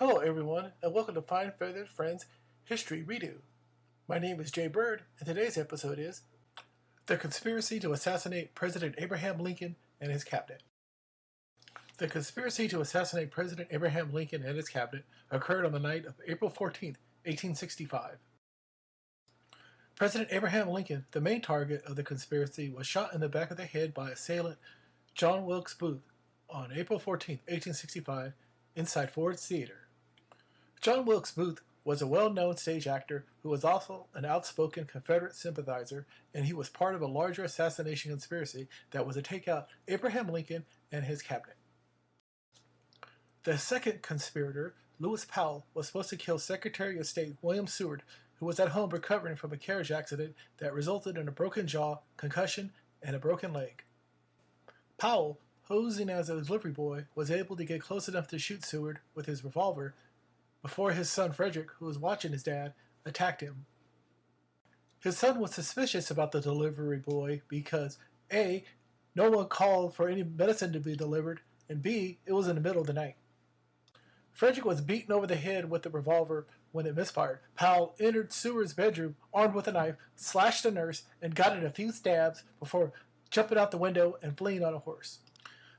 Hello everyone, and welcome to Fine Feathered Friends History Redo. My name is Jay Bird, and today's episode is The Conspiracy to Assassinate President Abraham Lincoln and His Cabinet. The conspiracy to assassinate President Abraham Lincoln and his cabinet occurred on the night of April 14, 1865. President Abraham Lincoln, the main target of the conspiracy, was shot in the back of the head by assailant John Wilkes Booth on April 14, 1865, inside Ford's Theater. John Wilkes Booth was a well-known stage actor who was also an outspoken Confederate sympathizer, and he was part of a larger assassination conspiracy that was to take out Abraham Lincoln and his cabinet. The second conspirator, Lewis Powell, was supposed to kill Secretary of State William Seward, who was at home recovering from a carriage accident that resulted in a broken jaw, concussion, and a broken leg. Powell, posing as a delivery boy, was able to get close enough to shoot Seward with his revolver before his son Frederick, who was watching his dad, attacked him. His son was suspicious about the delivery boy because A, no one called for any medicine to be delivered, and B, it was in the middle of the night. Frederick was beaten over the head with the revolver when it misfired. Powell entered Seward's bedroom armed with a knife, slashed the nurse, and got in a few stabs before jumping out the window and fleeing on a horse.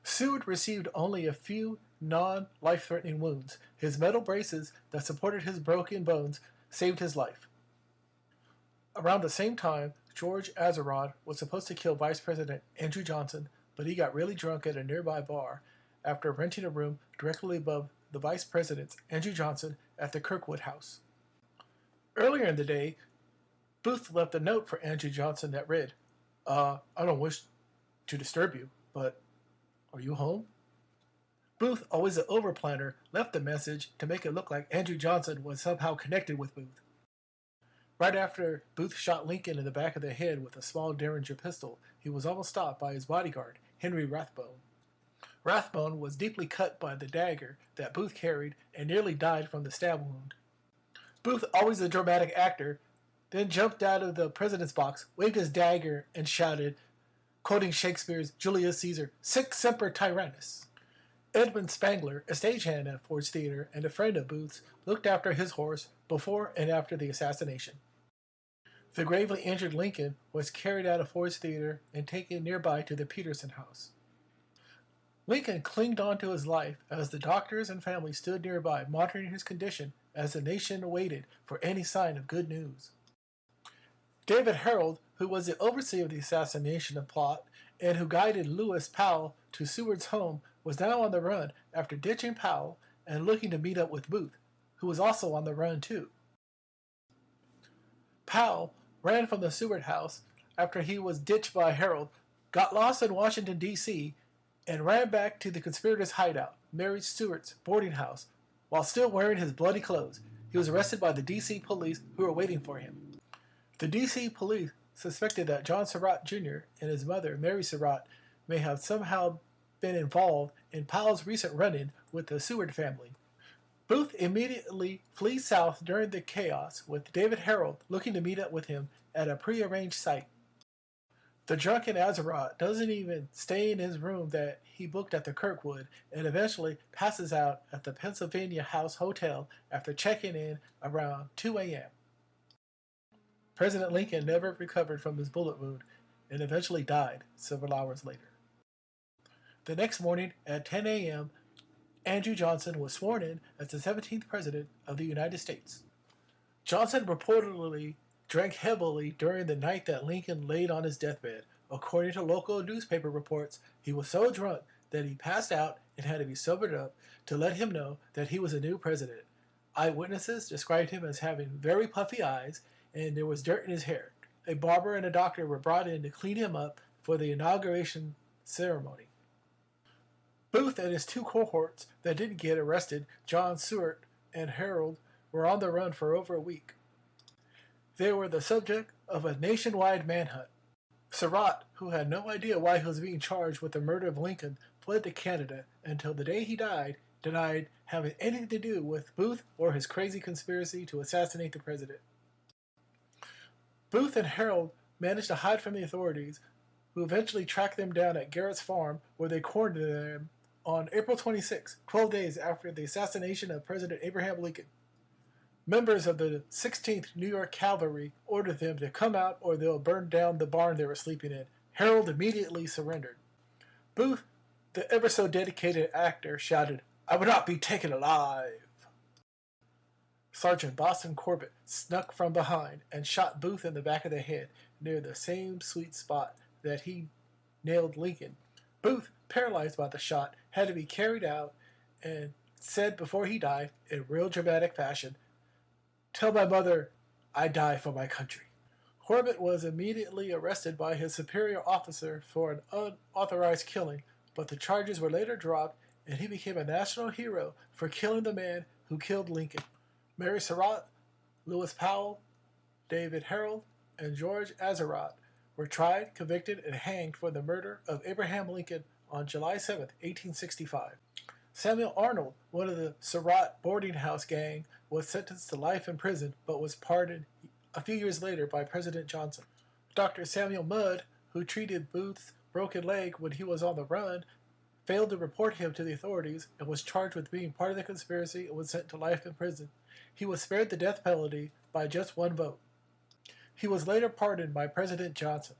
Seward received only a few non-life-threatening wounds. His metal braces that supported his broken bones saved his life. Around the same time, George Atzerodt was supposed to kill Vice President Andrew Johnson, but he got really drunk at a nearby bar after renting a room directly above the Vice President's, Andrew Johnson, at the Kirkwood House. Earlier in the day, Booth left a note for Andrew Johnson that read, I don't wish to disturb you, but are you home? Booth, always an overplanner, left the message to make it look like Andrew Johnson was somehow connected with Booth. Right after Booth shot Lincoln in the back of the head with a small Derringer pistol, he was almost stopped by his bodyguard, Henry Rathbone. Rathbone was deeply cut by the dagger that Booth carried and nearly died from the stab wound. Booth, always a dramatic actor, then jumped out of the president's box, waved his dagger, and shouted, quoting Shakespeare's Julius Caesar, Sic semper tyrannis. Edmund Spangler, a stagehand at Ford's Theater and a friend of Booth's, looked after his horse before and after the assassination. The gravely injured Lincoln was carried out of Ford's Theater and taken nearby to the Peterson House. Lincoln clinged on to his life as the doctors and family stood nearby, monitoring his condition as the nation waited for any sign of good news. David Harold, who was the overseer of the assassination plot and who guided Lewis Powell to Seward's home, was now on the run after ditching Powell and looking to meet up with Booth, who was also on the run too. Powell ran from the Seward house after he was ditched by Harold, got lost in Washington, D.C., and ran back to the conspirators' hideout, Mary Stuart's boarding house, while still wearing his bloody clothes. He was arrested by the D.C. police who were waiting for him. The D.C. police suspected that John Surratt Jr. and his mother, Mary Surratt, may have somehow been involved in Powell's recent run-in with the Seward family. Booth immediately flees south during the chaos, with David Harold looking to meet up with him at a prearranged site. The drunken Atzerodt doesn't even stay in his room that he booked at the Kirkwood and eventually passes out at the Pennsylvania House Hotel after checking in around 2 a.m. President Lincoln never recovered from his bullet wound and eventually died several hours later. The next morning at 10 a.m., Andrew Johnson was sworn in as the 17th President of the United States. Johnson reportedly drank heavily during the night that Lincoln laid on his deathbed. According to local newspaper reports, he was so drunk that he passed out and had to be sobered up to let him know that he was a new president. Eyewitnesses described him as having very puffy eyes and there was dirt in his hair. A barber and a doctor were brought in to clean him up for the inauguration ceremony. Booth and his two cohorts that didn't get arrested, John Seward and Harold, were on the run for over a week. They were the subject of a nationwide manhunt. Surratt, who had no idea why he was being charged with the murder of Lincoln, fled to Canada until the day he died, denied having anything to do with Booth or his crazy conspiracy to assassinate the president. Booth and Harold managed to hide from the authorities, who eventually tracked them down at Garrett's farm, where they cornered them On April 26, 12 days after the assassination of President Abraham Lincoln, members of the 16th New York Cavalry ordered them to come out or they'll burn down the barn they were sleeping in. Harold immediately surrendered. Booth, the ever so dedicated actor, shouted, "I will not be taken alive." Sergeant Boston Corbett snuck from behind and shot Booth in the back of the head near the same sweet spot that he nailed Lincoln. Booth, paralyzed by the shot, had to be carried out and said before he died, in real dramatic fashion, "Tell my mother I die for my country." Corbett was immediately arrested by his superior officer for an unauthorized killing, but the charges were later dropped and he became a national hero for killing the man who killed Lincoln. Mary Surratt, Lewis Powell, David Harold, and George Azarat were tried, convicted, and hanged for the murder of Abraham Lincoln on July 7, 1865. Samuel Arnold, one of the Surratt boarding house gang, was sentenced to life in prison but was pardoned a few years later by President Johnson. Dr. Samuel Mudd, who treated Booth's broken leg when he was on the run, failed to report him to the authorities and was charged with being part of the conspiracy and was sent to life in prison. He was spared the death penalty by just one vote. He was later pardoned by President Johnson.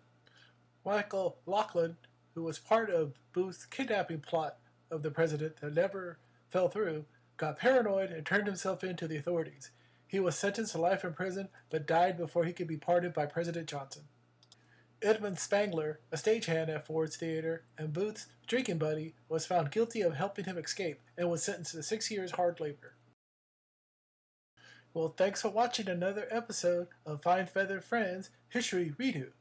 Michael Laughlin, who was part of Booth's kidnapping plot of the president that never fell through, got paranoid and turned himself in to the authorities. He was sentenced to life in prison but died before he could be pardoned by President Johnson. Edmund Spangler, a stagehand at Ford's Theater and Booth's drinking buddy, was found guilty of helping him escape and was sentenced to 6 years hard labor. Well, thanks for watching another episode of Fine Feathered Friends History Redo.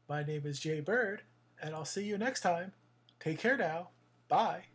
My name is Jay Bird, and I'll see you next time. Take care now. Bye.